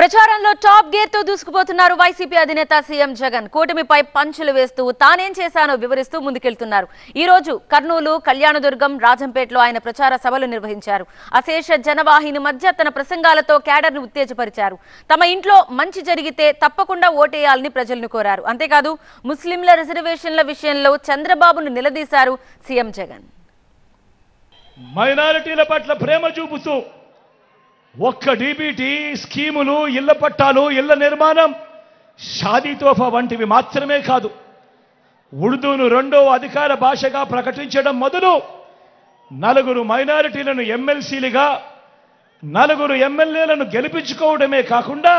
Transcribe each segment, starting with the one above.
ప్రచారంలో top gear తో దూసుకుపోతున్నారు YCP అధినేత సీఎం జగన్. కూటమిపై పంచులు వేస్తూ తానేం చేశానో వివరిస్తూ ముందుకెళ్తున్నారు. ఈ రోజు కర్నూలు, కళ్యాణదుర్గం, రాజంపేటలో ఆయన ప్రచార సభలు నిర్వహించారు. అశేష జనవాహిని మధ్య తన ప్రసంగాలతో క్యాడర్ను ఉత్తేజపరిచారు. తమ ఇంట్లో మంచి జరిగితే తప్పకుండా ఓటేయాలని ప్రజలను కోరారు. అంతేకాదు ముస్లింల రిజర్వేషన్ల విషయంలో చంద్రబాబును నిలదీశారు సీఎం జగన్. మైనారిటీల పట్ల ప్రేమ చూపుతూ ఒక్క డీబీటీ స్కీములు, ఇళ్ల పట్టాలు, ఇళ్ల నిర్మాణం, షాదీ తోఫా వంటివి మాత్రమే కాదు, ఉర్దూను రెండవ అధికార భాషగా ప్రకటించడం మొదలు 4 మైనారిటీలను ఎమ్మెల్సీలుగా, 4 ఎమ్మెల్యేలను గెలిపించుకోవడమే కాకుండా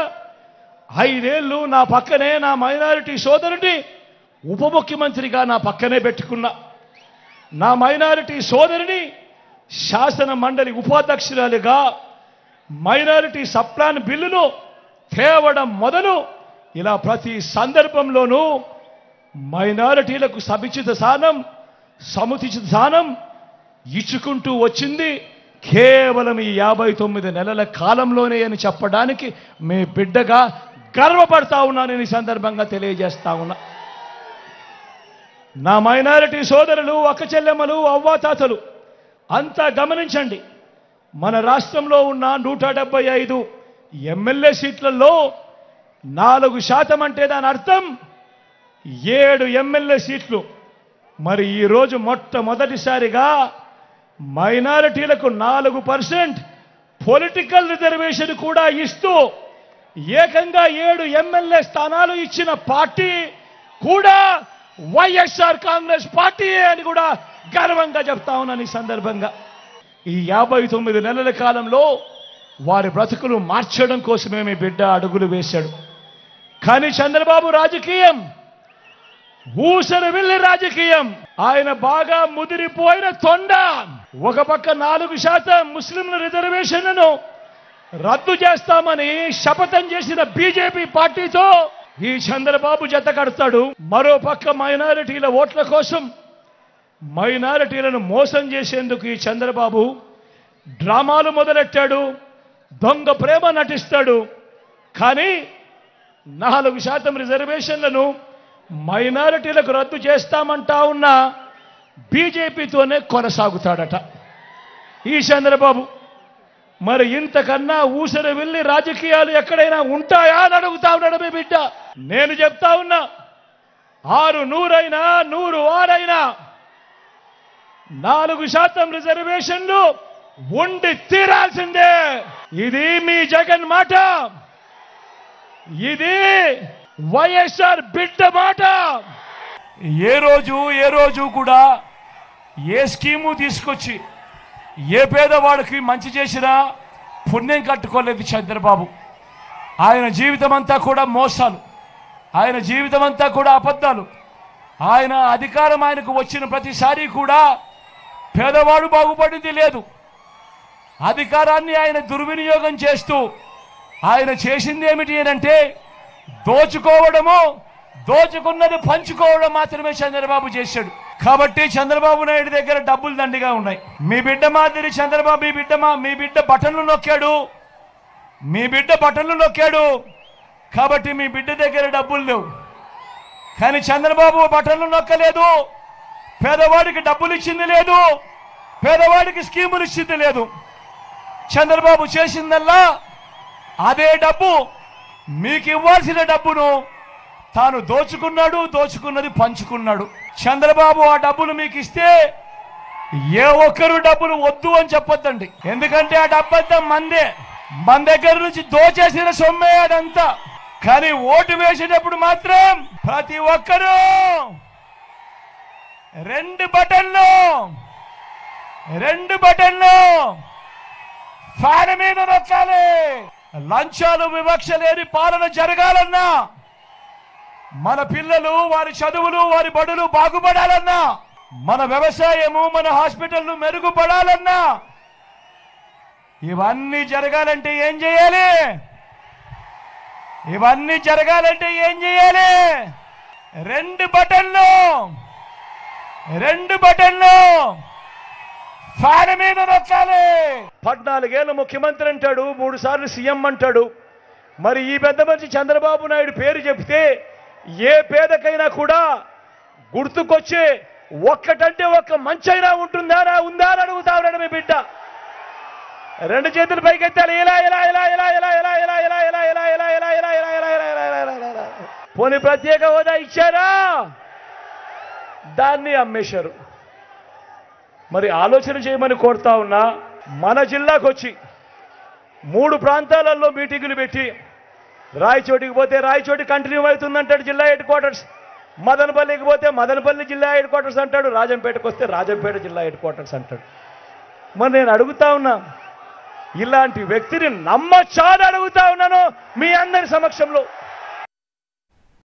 5 ఏళ్లు నా పక్కనే నా మైనారిటీ సోదరుని ఉప ముఖ్యమంత్రిగా నా పక్కనే పెట్టుకున్నా. నా మైనారిటీ సోదరిని శాసన మండలి ఉపాధ్యక్షురాలిగా, మైనారిటీ సప్లాన్ బిల్లును తేవడం మొదలు ఇలా ప్రతి సందర్భంలోనూ మైనారిటీలకు సముచిత స్థానం ఇచ్చుకుంటూ వచ్చింది కేవలం ఈ 59 నెలల కాలంలోనే అని చెప్పడానికి మీ బిడ్డగా గర్వపడతా ఉన్నానని ఈ సందర్భంగా తెలియజేస్తా ఉన్నా. నా మైనారిటీ సోదరులు, అక్క చెల్లెమ్మలు, అవ్వాతాతలు అంతా గమనించండి. మన రాష్ట్రంలో ఉన్న 175 ఎమ్మెల్యే సీట్లలో 4% అంటే దాని అర్థం 7 ఎమ్మెల్యే సీట్లు. మరి ఈరోజు మొట్టమొదటిసారిగా మైనారిటీలకు 4% పొలిటికల్ రిజర్వేషన్ కూడా ఇస్తూ ఏకంగా 7 ఎమ్మెల్యే స్థానాలు ఇచ్చిన పార్టీ కూడా వైఎస్ఆర్ కాంగ్రెస్ పార్టీ అని కూడా గర్వంగా చెప్తా ఉన్నాను. ఈ సందర్భంగా ఈ 59 నెలల కాలంలో వారి బ్రతుకులు మార్చడం కోసమే మీ బిడ్డ అడుగులు వేశాడు. కానీ చంద్రబాబు రాజకీయం ఊసరు వెళ్ళి రాజకీయం. ఆయన బాగా ముదిరిపోయిన తొండ. ఒక పక్క 4% ముస్లింల రిజర్వేషన్లను రద్దు చేస్తామని శపథం చేసిన బీజేపీ పార్టీతో ఈ చంద్రబాబు జత కడతాడు. మరో పక్క మైనారిటీల ఓట్ల కోసం, మైనారిటీలను మోసం చేసేందుకు ఈ చంద్రబాబు డ్రామాలు మొదలెట్టాడు, దొంగ ప్రేమ నటిస్తాడు. కానీ 4% రిజర్వేషన్లను మైనారిటీలకు రద్దు చేస్తామంటా ఉన్న బీజేపీతోనే కొనసాగుతాడట ఈ చంద్రబాబు. మరి ఇంతకన్నా ఊసర వెళ్ళి రాజకీయాలు ఎక్కడైనా ఉంటాయా అని అడుగుతా ఉన్నాడు మీ బిడ్డ. నేను చెప్తా ఉన్నా, 6 100 100 6 4% రిజర్వేషన్లు ఉండి తీరాల్సిందే. ఇది మీ జగన్ మాట, ఇది వైఎస్ఆర్ బిడ్డ మాట. ఏ రోజు కూడా ఏ స్కీము తీసుకొచ్చి ఏ పేదవాడికి మంచి చేసినా పుణ్యం కట్టుకోలేదు చంద్రబాబు. ఆయన జీవితం అంతా కూడా మోసాలు, ఆయన జీవితం అంతా కూడా అబద్ధాలు. ఆయన అధికారం ఆయనకు వచ్చిన ప్రతిసారి కూడా పేదవాడు బాగుపడింది లేదు. అధికారాన్ని ఆయన దుర్వినియోగం చేస్తూ ఆయన చేసింది ఏమిటి అంటే దోచుకోవడము, దోచుకున్నది పంచుకోవడం మాత్రమే చంద్రబాబు చేశాడు. కాబట్టి చంద్రబాబు నాయుడు దగ్గర డబ్బులు దండిగా ఉన్నాయి. మీ బిడ్డ మాదిరి చంద్రబాబు మీ బిడ్డ బటన్లు నొక్కాడు కాబట్టి మీ బిడ్డ దగ్గర డబ్బులు లేవు. కానీ చంద్రబాబు బటన్లు నొక్కలేదు, పేదవాడికి డబ్బులు ఇచ్చింది లేదు, పేదవాడికి స్కీములు ఇచ్చింది లేదు. చంద్రబాబు చేసిందల్లా అదే డబ్బు, మీకు ఇవ్వాల్సిన డబ్బును తాను దోచుకున్నది పంచుకున్నాడు. చంద్రబాబు ఆ డబ్బులు మీకు ఇస్తే ఏ ఒక్కరు డబ్బులు వద్దు అని చెప్పొద్దండి. ఎందుకంటే ఆ డబ్బంతా మందే, మన దగ్గర నుంచి దోచేసిన సొమ్మే అదంతా. కానీ ఓటు వేసేటప్పుడు మాత్రం ప్రతి ఒక్కరూ 2 బటన్లు ఫ్యాన్ మీద నొక్కాలి. లంచాలు, వివక్ష లేని పాలన జరగాలన్నా, మన పిల్లలు, వారి చదువులు, వారి బడులు బాగుపడాలన్నా, మన వ్యవసాయము, మన హాస్పిటల్లు మెరుగుపడాలన్నా, ఇవన్నీ జరగాలంటే ఏం చేయాలి? 2 బటన్లు ఫ్యాన్ మీద నొక్కాలి. 14 ఏళ్ళ ముఖ్యమంత్రి అంటాడు, 3 సార్లు సీఎం అంటాడు. మరి ఈ పెద్ద మనిషి చంద్రబాబు నాయుడు పేరు చెప్తే ఏ పేదకైనా కూడా గుర్తుకొచ్చే ఒక్కటంటే ఒక్క మంచైనా ఉంటుందా ఉందా అని అడుగుతా ఉన్నాడు మీ బిడ్డ. రెండు చేతులు పైకెత్తాలి. ఇలా ఇలా ఇలా ఇలా ఇలా ఇలా ఇలా ఇలా ఇలా ఇలా ఇలా ఇలా ఇలా ఇలా ఇలా ఇలా ఇలా ఇలా ఇలా. పోనీ ప్రత్యేక హోదా ఇచ్చారా? దాన్ని అమ్మేశారు. మరి ఆలోచన చేయమని కోరుతా ఉన్నా. మన జిల్లాకు వచ్చి 3 ప్రాంతాలలో మీటింగులు పెట్టి రాయచోటికి పోతే రాయచోటి కంటిన్యూ అవుతుందంటాడు జిల్లా హెడ్ క్వార్టర్స్, మదనపల్లికి పోతే మదనపల్లి జిల్లా హెడ్ క్వార్టర్స్ అంటాడు, రాజంపేటకు వస్తే రాజంపేట జిల్లా హెడ్ క్వార్టర్స్ అంటాడు. మరి నేను అడుగుతా ఉన్నా, ఇలాంటి వ్యక్తిని నమ్మచ్చా అని అడుగుతా ఉన్నాను మీ అందరి సమక్షంలో.